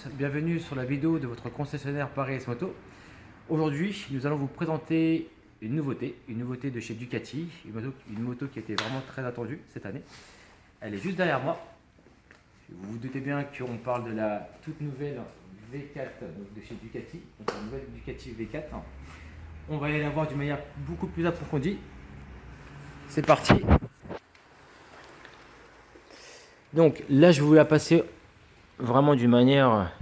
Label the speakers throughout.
Speaker 1: tous, bienvenue sur la vidéo de votre concessionnaire Paris S Moto. Aujourd'hui, nous allons vous présenter une nouveauté de chez Ducati, une moto qui a été vraiment très attendue cette année. Elle est juste derrière moi. Vous vous doutez bien qu'on parle de la toute nouvelle V4 de chez Ducati, donc la nouvelle Ducati V4. On va aller la voir d'une manière beaucoup plus approfondie. C'est parti. Donc là, je vais vous la passer vraiment d'une manière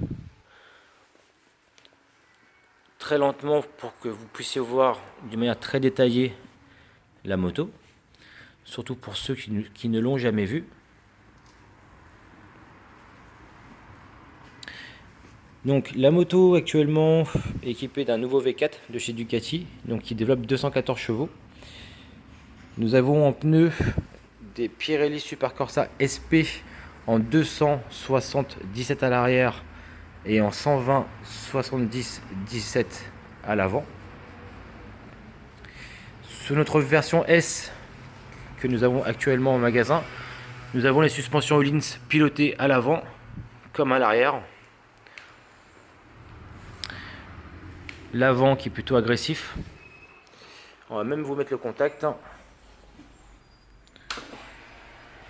Speaker 1: très lentement pour que vous puissiez voir d'une manière très détaillée la moto, surtout pour ceux qui ne l'ont jamais vue. Donc la moto actuellement est équipée d'un nouveau V4 de chez Ducati, donc qui développe 214 chevaux. Nous avons en pneus des Pirelli Supercorsa SP en 270-17 à l'arrière et en 120-70-17 à l'avant. Sur notre version S que nous avons actuellement au magasin, nous avons les suspensions Öhlins pilotées à l'avant comme à l'arrière. L'avant qui est plutôt agressif. On va même vous mettre le contact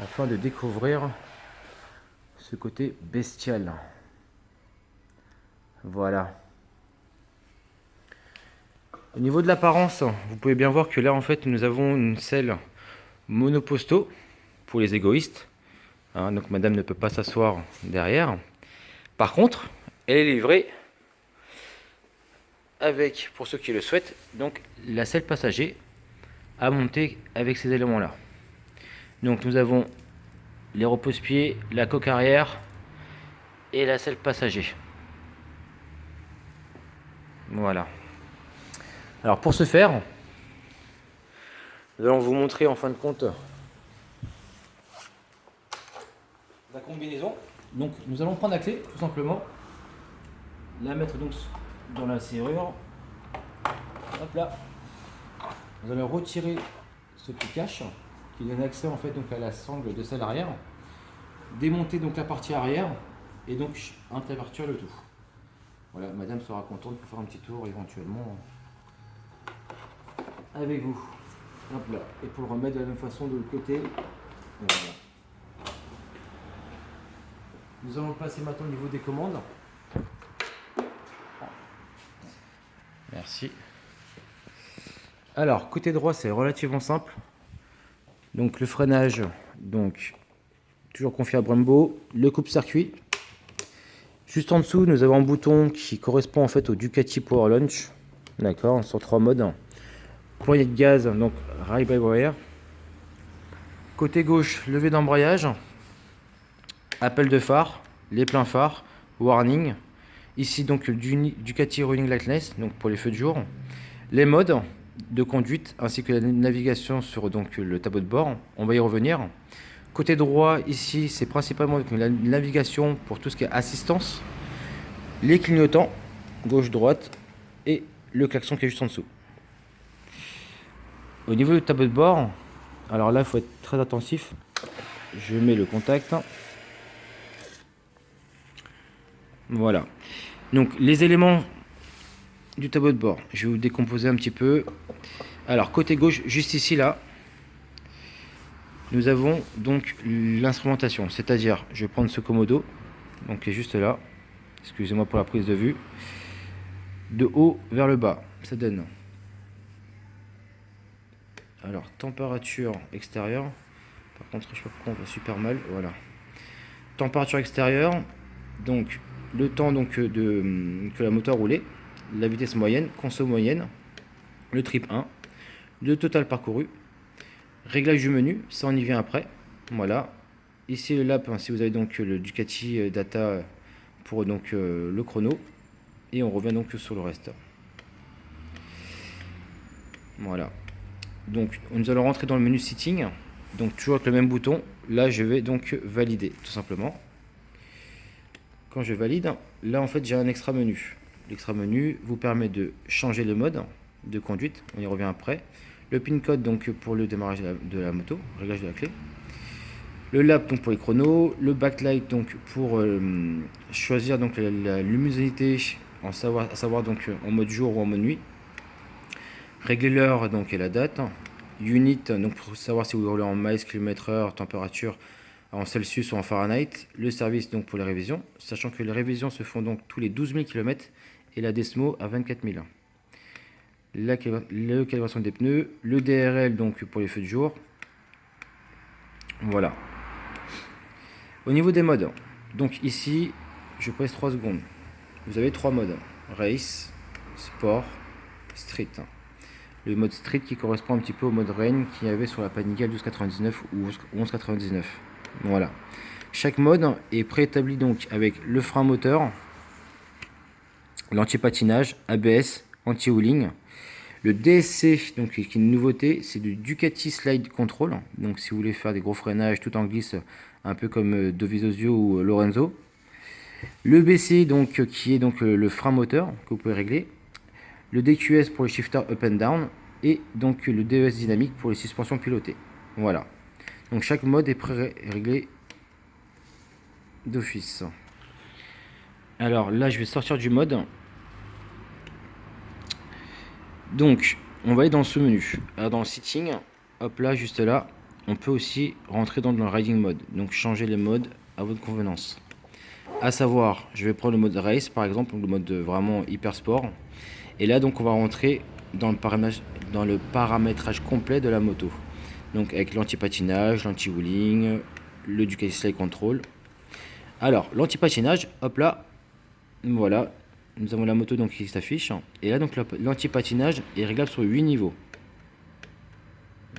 Speaker 1: afin de découvrir ce côté bestial. Voilà. Au niveau de l'apparence, vous pouvez bien voir que là en fait nous avons une selle monoposto pour les égoïstes. Donc madame ne peut pas s'asseoir derrière. Par contre, elle est livrée avec, pour ceux qui le souhaitent, donc la selle passager à monter avec ces éléments là. Donc nous avons les repose-pieds, la coque arrière et la selle passager. Voilà. Alors pour ce faire, nous allons vous montrer en fin de compte la combinaison. Donc nous allons prendre la clé tout simplement, la mettre donc dans la serrure. Hop là. Nous allons retirer ce petit cache qui donne accès en fait donc à la sangle de selle arrière, démonter donc la partie arrière et donc intervertir le tout. Voilà, madame sera contente pour faire un petit tour éventuellement avec vous. Hop là. Et pour le remettre de la même façon de l'autre côté. Voilà. Nous allons passer maintenant au niveau des commandes. Merci. Alors, côté droit, c'est relativement simple. Donc le freinage, donc toujours confié à Brembo. Le coupe-circuit. Juste en dessous, nous avons un bouton qui correspond en fait au Ducati Power Launch. D'accord, sur 3 modes. Poignée de gaz, donc ride-by-wire. Côté gauche, levé d'embrayage. Appel de phare, les pleins phares, warning. Ici donc le Ducati Running Lightness, donc pour les feux de jour. Les modes de conduite ainsi que la navigation sur donc le tableau de bord. On va y revenir. Côté droit, ici, c'est principalement la navigation pour tout ce qui est assistance. Les clignotants, gauche-droite, et le klaxon qui est juste en dessous. Au niveau du tableau de bord, alors là, il faut être très attentif. Je mets le contact. Voilà. Donc, les éléments du tableau de bord, je vais vous décomposer un petit peu. Alors, côté gauche, juste ici, là, nous avons donc l'instrumentation. C'est-à-dire, je vais prendre ce commodo, donc qui est juste là. Excusez-moi pour la prise de vue. De haut vers le bas, ça donne. Alors, température extérieure. Par contre, je sais pas pourquoi on voit super mal. Voilà. Température extérieure. Donc, le temps donc, que la moto a roulé. La vitesse moyenne, conso moyenne. Le trip 1. Le total parcouru. Réglage du menu, ça on y vient après. Voilà. Ici le lap, si vous avez donc le Ducati Data pour donc le chrono. Et on revient donc sur le reste. Voilà. Donc nous allons rentrer dans le menu Sitting. Donc toujours avec le même bouton. Là je vais donc valider tout simplement. Quand je valide, là en fait j'ai un extra menu. L'extra menu vous permet de changer le mode de conduite. On y revient après. Le pin code donc pour le démarrage de la moto, réglage de la clé. Le lap donc pour les chronos, le backlight donc pour choisir donc la luminosité à savoir donc en mode jour ou en mode nuit. Régler l'heure donc et la date. Unit donc pour savoir si vous roulez en miles, km/h, température en Celsius ou en Fahrenheit. Le service donc pour les révisions, sachant que les révisions se font donc tous les 12 000 km et la Desmo à 24 000. La calibration des pneus, le DRL donc pour les feux de jour. Voilà. Au niveau des modes, donc ici, je presse 3 secondes. Vous avez 3 modes. Race, Sport, Street. Le mode Street qui correspond un petit peu au mode Rain qu'il y avait sur la Panigale 1299 ou 1199. Voilà. Chaque mode est préétabli donc avec le frein moteur, l'anti-patinage, ABS, anti-hauling. Le DSC, donc, qui est une nouveauté, c'est du Ducati Slide Control. Donc si vous voulez faire des gros freinages tout en glisse, un peu comme Dovizioso ou Lorenzo. Le BC, donc, qui est donc le frein moteur que vous pouvez régler. Le DQS pour les shifters up and down. Et donc le DES dynamique pour les suspensions pilotées. Voilà. Donc chaque mode est pré-réglé d'office. Alors là, je vais sortir du mode. Donc, on va aller dans ce menu. Alors, dans le setting, hop là, juste là, on peut aussi rentrer dans le riding mode. Donc, changer les modes à votre convenance. À savoir, je vais prendre le mode race par exemple, le mode vraiment hyper sport. Et là, donc, on va rentrer dans le paramétrage complet de la moto. Donc, avec l'anti-patinage, l'anti-wheeling, le Ducati Slide Control. Alors, l'anti-patinage, hop là, voilà. Nous avons la moto donc qui s'affiche. Et là, donc l'anti-patinage est réglable sur 8 niveaux.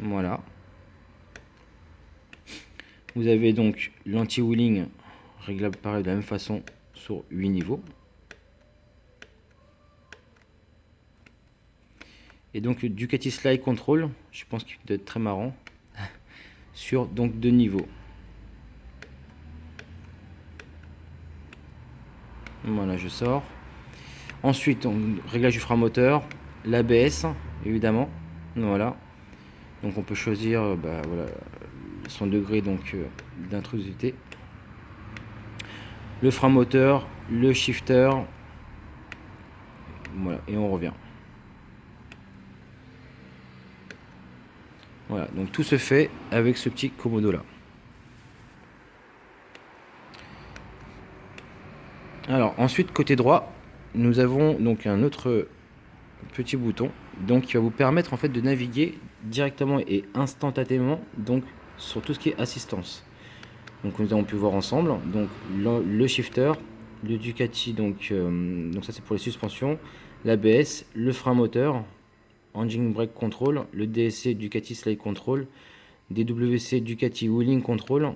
Speaker 1: Voilà. Vous avez donc l'anti-wheeling réglable pareil de la même façon sur 8 niveaux. Et donc le Ducati Slide Control, je pense qu'il doit être très marrant, sur donc 2 niveaux. Voilà, je sors. Ensuite, réglage du frein moteur, l'ABS, évidemment. Voilà. Donc on peut choisir voilà, son degré d'intrusivité. Le frein moteur, le shifter. Voilà, et on revient. Voilà, donc tout se fait avec ce petit commodo là. Alors ensuite, côté droit, nous avons donc un autre petit bouton donc qui va vous permettre en fait de naviguer directement et instantanément donc sur tout ce qui est assistance. Donc nous avons pu voir ensemble donc le shifter, le Ducati donc ça c'est pour les suspensions, l'ABS, le frein moteur, engine brake control, le DSC Ducati Slide Control, DWC Ducati Wheeling Control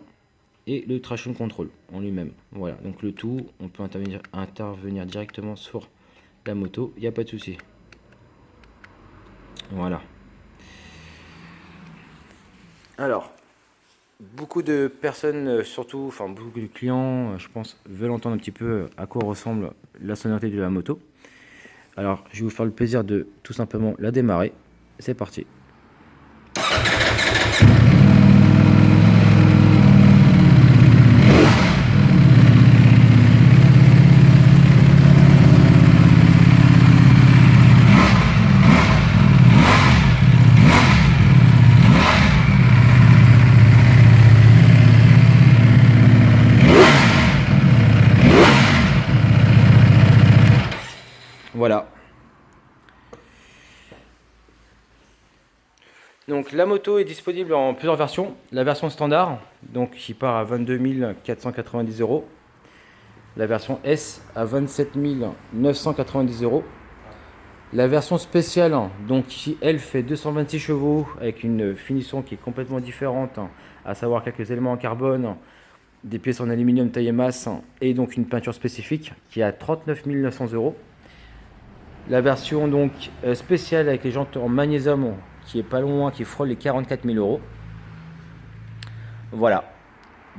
Speaker 1: et le traction control en lui-même. Voilà, donc le tout, on peut intervenir directement sur la moto, il n'y a pas de souci. Voilà. Alors, beaucoup de personnes, surtout, enfin beaucoup de clients, je pense, veulent entendre un petit peu à quoi ressemble la sonorité de la moto. Alors, je vais vous faire le plaisir de tout simplement la démarrer. C'est parti. Voilà. Donc la moto est disponible en plusieurs versions. La version standard, donc qui part à 22 490 €. La version S à 27 990 €. La version spéciale, donc qui elle fait 226 chevaux avec une finition qui est complètement différente, à savoir quelques éléments en carbone, des pièces en aluminium taille et masse et donc une peinture spécifique qui est à 39 900 €. La version donc spéciale avec les jantes en magnésium qui est pas loin, qui frôle les 44 000 €. Voilà.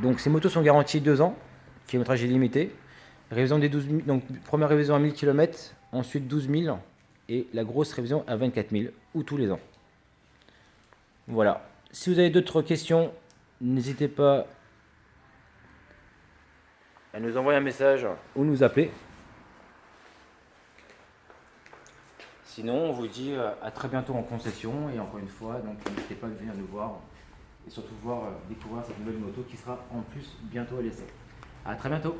Speaker 1: Donc ces motos sont garanties 2 ans, kilométrage illimité. Révision des 12 000, donc première révision à 1000 km, ensuite 12 000 et la grosse révision à 24 000 ou tous les ans. Voilà. Si vous avez d'autres questions, n'hésitez pas à nous envoyer un message ou nous appeler. Sinon, on vous dit à très bientôt en concession et encore une fois, donc n'hésitez pas à venir nous voir et surtout découvrir cette nouvelle moto qui sera en plus bientôt à l'essai. À très bientôt.